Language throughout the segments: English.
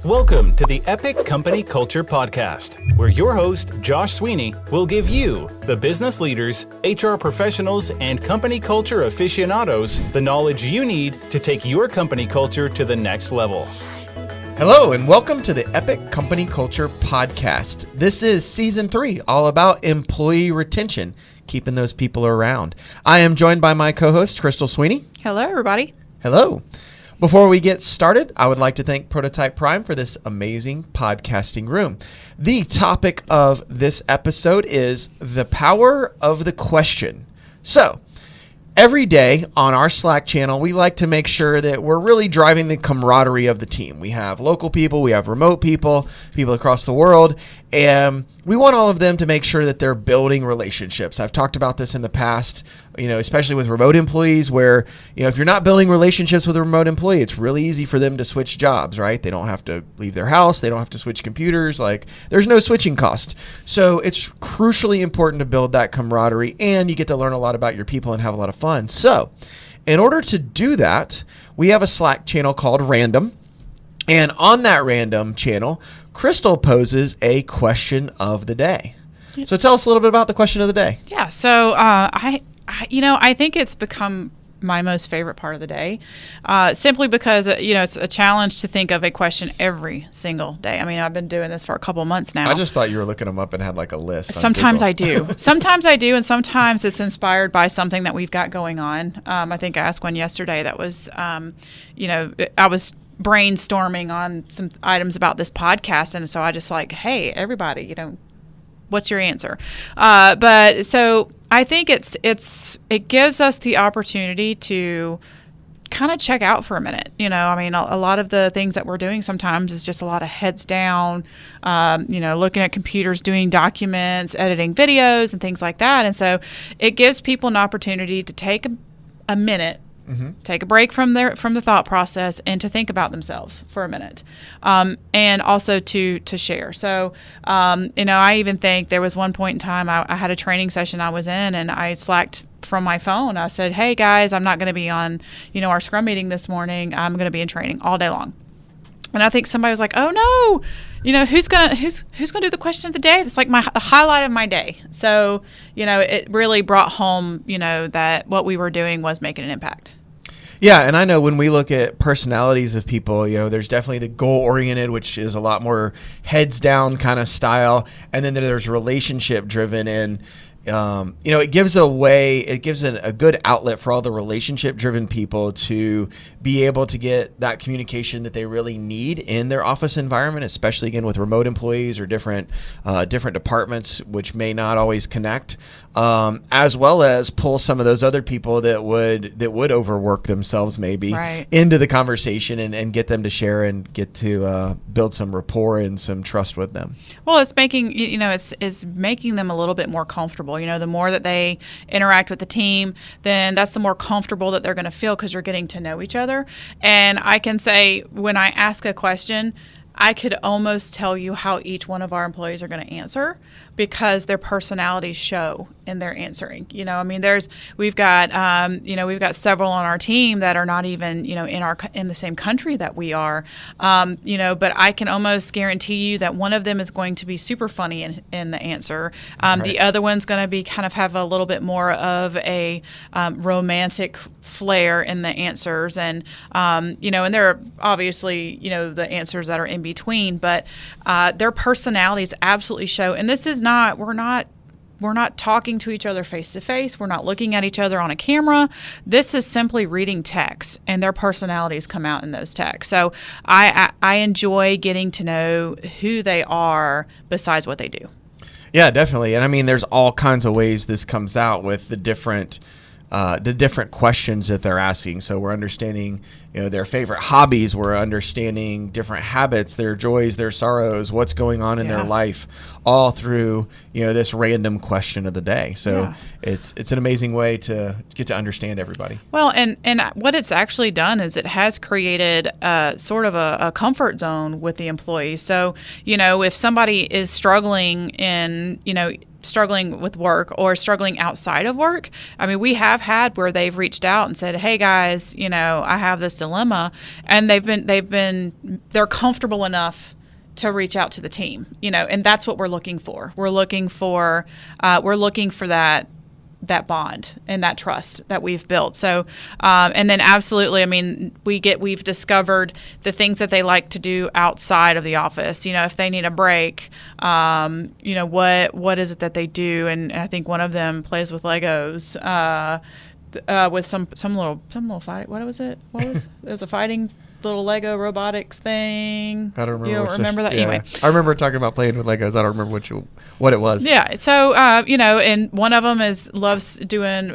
Welcome to the Epic Company Culture Podcast, where your host, Josh Sweeney, will give you, the business leaders, HR professionals, and company culture aficionados, the knowledge you need to take your company culture to the next level. Hello, and welcome to the Epic Company Culture Podcast. This is Season 3, all about employee retention, keeping those people around. I am joined by my co-host, Crystal Sweeney. Hello, everybody. Hello. Before we get started, I would like to thank Prototype Prime for this amazing podcasting room. The topic of this episode is the power of the question. So, every day on our Slack channel, we like to make sure that we're really driving the camaraderie of the team. We have local people, we have remote people, people across the world, and we want all of them to make sure that they're building relationships. I've talked about this in the past, especially with remote employees where, if you're not building relationships with a remote employee, it's really easy for them to switch jobs, right? They don't have to leave their house. They don't have to switch computers. There's no switching cost. So it's crucially important to build that camaraderie, and you get to learn a lot about your people and have a lot of fun. So in order to do that, we have a Slack channel called Random. And on that Random channel, Crystal poses a question of the day. So tell us a little bit about the question of the day. Yeah. So I think it's become my most favorite part of the day, simply because it's a challenge to think of a question every single day. I mean, I've been doing this for a couple months now. I just thought you were looking them up and had a list. Sometimes I do. Sometimes I do, and sometimes it's inspired by something that we've got going on. I think I asked one yesterday that was, I was brainstorming on some items about this podcast, and so I just hey, everybody, what's your answer? But so I think it gives us the opportunity to kind of check out for a minute. A lot of the things that we're doing sometimes is just a lot of heads down, looking at computers, doing documents, editing videos and things like that. And so it gives people an opportunity to take a minute, take a break from the thought process and to think about themselves for a minute, and also to share. So, I even think there was one point in time I had a training session I was in, and I Slacked from my phone. I said, "Hey guys, I'm not going to be on, our Scrum meeting this morning. I'm going to be in training all day long." And I think somebody was like, "Oh no, who's gonna do the question of the day?" It's my highlight of my day. So, it really brought home, that what we were doing was making an impact. Yeah, and I know when we look at personalities of people, there's definitely the goal-oriented, which is a lot more heads-down kind of style, and then there's relationship-driven, and it gives a good outlet for all the relationship-driven people to be able to get that communication that they really need in their office environment, especially again with remote employees or different departments which may not always connect, as well as pull some of those other people that would overwork themselves maybe into the conversation and get them to share and get to build some rapport and some trust with them. Well, it's making it's making them a little bit more comfortable. The more that they interact with the team, then that's the more comfortable that they're going to feel because you're getting to know each other. And I can say when I ask a question, I could almost tell you how each one of our employees are going to answer because their personalities show in their answering. We've got several on our team that are not even, in the same country that we are, but I can almost guarantee you that one of them is going to be super funny in the answer. The other one's going to be kind of have a little bit more of a romantic flair in the answers. And, and there are obviously, the answers that are in between, but their personalities absolutely show. And this is we're not talking to each other face to face. We're not looking at each other on a camera. This is simply reading text, and their personalities come out in those texts. So I enjoy getting to know who they are besides what they do. Yeah, definitely. And there's all kinds of ways this comes out with the different questions that they're asking. So we're understanding, their favorite hobbies. We're understanding different habits, their joys, their sorrows, what's going on in their life, all through, this random question of the day. So it's an amazing way to get to understand everybody. Well, and what it's actually done is it has created sort of a comfort zone with the employees. So, if somebody is struggling in, struggling with work or struggling outside of work. I mean, we have had where they've reached out and said, "Hey guys, I have this dilemma," and they're comfortable enough to reach out to the team, and that's what we're looking for. We're looking for that bond and that trust that we've built. So, and then absolutely, I mean, we've discovered the things that they like to do outside of the office. If they need a break, what is it that they do? And I think one of them plays with Legos, with some little fight. What was it? It was a fighting little Lego robotics thing. I don't remember. You don't remember that? Yeah. Anyway. I remember talking about playing with Legos. I don't remember what it was. Yeah. So, and one of them loves doing,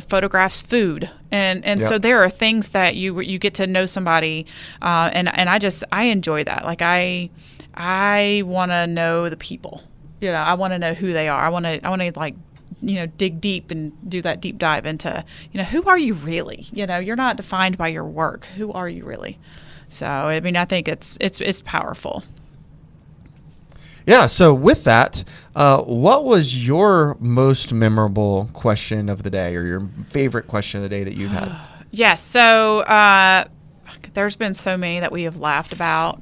photographs food. And so there are things that you get to know somebody. And I enjoy that. Like I want to know the people, I want to know who they are. I want to like, dig deep and do that deep dive into, who are you really? You're not defined by your work. Who are you really? So, I mean, I think it's powerful. Yeah. So with that, what was your most memorable question of the day, or your favorite question of the day that you've had? Yes. So, there's been so many that we have laughed about.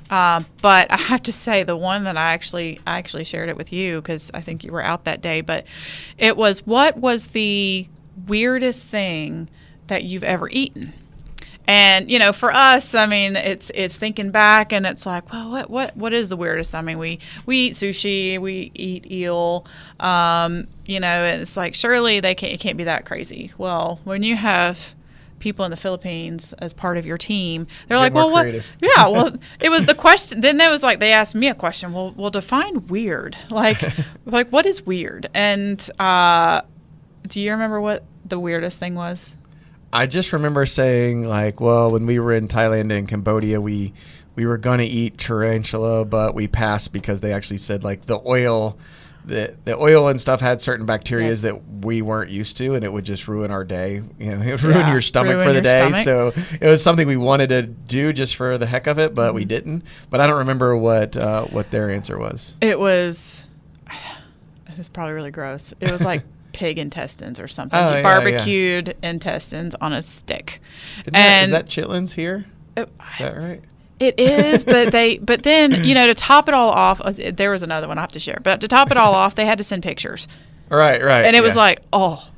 But I have to say the one that I actually shared it with you because I think you were out that day, but it was, what was the weirdest thing that you've ever eaten? And, for us, I mean, it's thinking back and it's like, well, what is the weirdest? I mean, we eat sushi, we eat eel, and it's like, surely it can't be that crazy. Well, when you have people in the Philippines as part of your team, they're like, well, what? Yeah, well, it was the question. Then there was like, they asked me a question. Well, define weird. Like what is weird? And do you remember what the weirdest thing was? I just remember saying like, well, when we were in Thailand and Cambodia, we were gonna eat tarantula, but we passed because they actually said like the oil and stuff had certain bacteria that we weren't used to, and it would just ruin our day. It would ruin your stomach for the day. Stomach. So it was something we wanted to do just for the heck of it, but we didn't. But I don't remember what their answer was. It was probably really gross. It was like pig intestines or something. Barbecued intestines on a stick. Is that chitlins here? Is that right? It is, but then, to top it all off, there was another one I have to share, but to top it all off, they had to send pictures. Right. And it was like,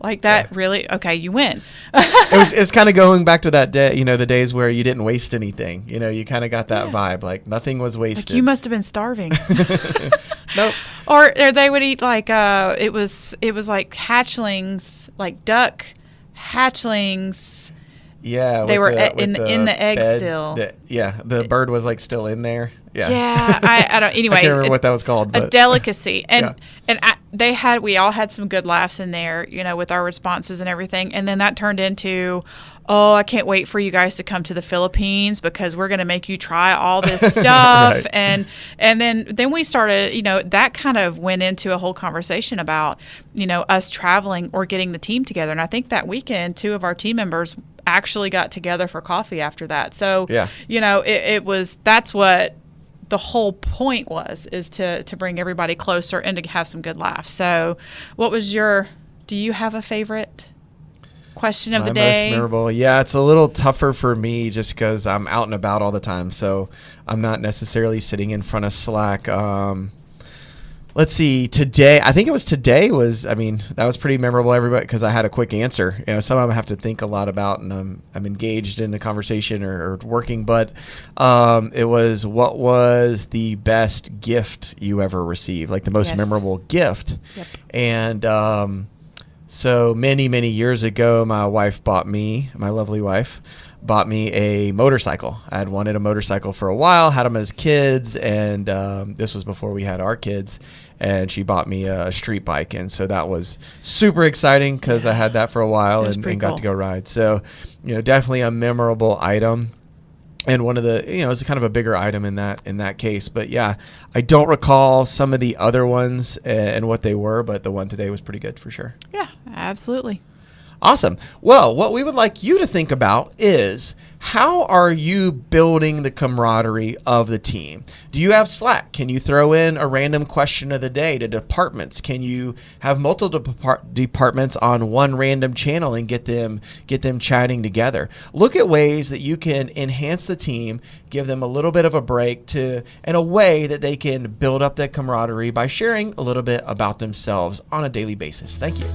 like that, really? Okay, you win. It's kind of going back to that day, the days where you didn't waste anything. You kind of got that vibe, like nothing was wasted. Like you must have been starving. Nope. Or they would eat like, it was like hatchlings, like duck hatchlings. Yeah, they were in the egg bed, still. The bird was like still in there. Yeah, I don't. Anyway, I can't remember what that was called. A delicacy, and we all had some good laughs in there, with our responses and everything. And then that turned into, I can't wait for you guys to come to the Philippines because we're going to make you try all this stuff. Right. And then we started, that kind of went into a whole conversation about, us traveling or getting the team together. And I think that weekend, 2 of our team members actually got together for coffee after that. So, that's what the whole point is to bring everybody closer and to have some good laughs. So do you have a favorite question of the day? Most memorable. Yeah, it's a little tougher for me just because I'm out and about all the time. So I'm not necessarily sitting in front of Slack. Let's see. That was pretty memorable, everybody, because I had a quick answer. Some of them I have to think a lot about, and I'm engaged in the conversation or working. But it was, what was the best gift you ever received? Like the most memorable gift. Yep. And so many years ago, my lovely wife, bought me a motorcycle. I had wanted a motorcycle for a while, had them as kids, and this was before we had our kids, and she bought me a street bike. And so that was super exciting because I had that for a while and got to go ride. So, definitely a memorable item. And one of the, it's kind of a bigger item in that case. But yeah, I don't recall some of the other ones and what they were, but the one today was pretty good for sure. Yeah, absolutely. Awesome. Well, what we would like you to think about is, how are you building the camaraderie of the team? Do you have Slack? Can you throw in a random question of the day to departments? Can you have multiple departments on one random channel and get them chatting together? Look at ways that you can enhance the team, give them a little bit of a break in a way that they can build up that camaraderie by sharing a little bit about themselves on a daily basis. Thank you.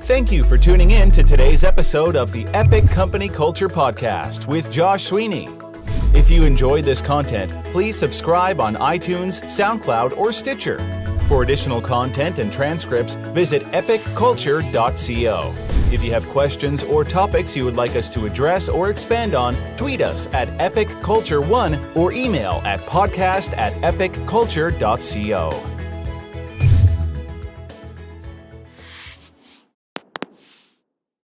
Thank you for tuning in to today's episode of the Epic Company Culture Podcast with Josh Sweeney. If you enjoyed this content, please subscribe on iTunes, SoundCloud, or Stitcher. For additional content and transcripts, visit epicculture.co. If you have questions or topics you would like us to address or expand on, tweet us at epicculture1 or email at podcast@epicculture.co.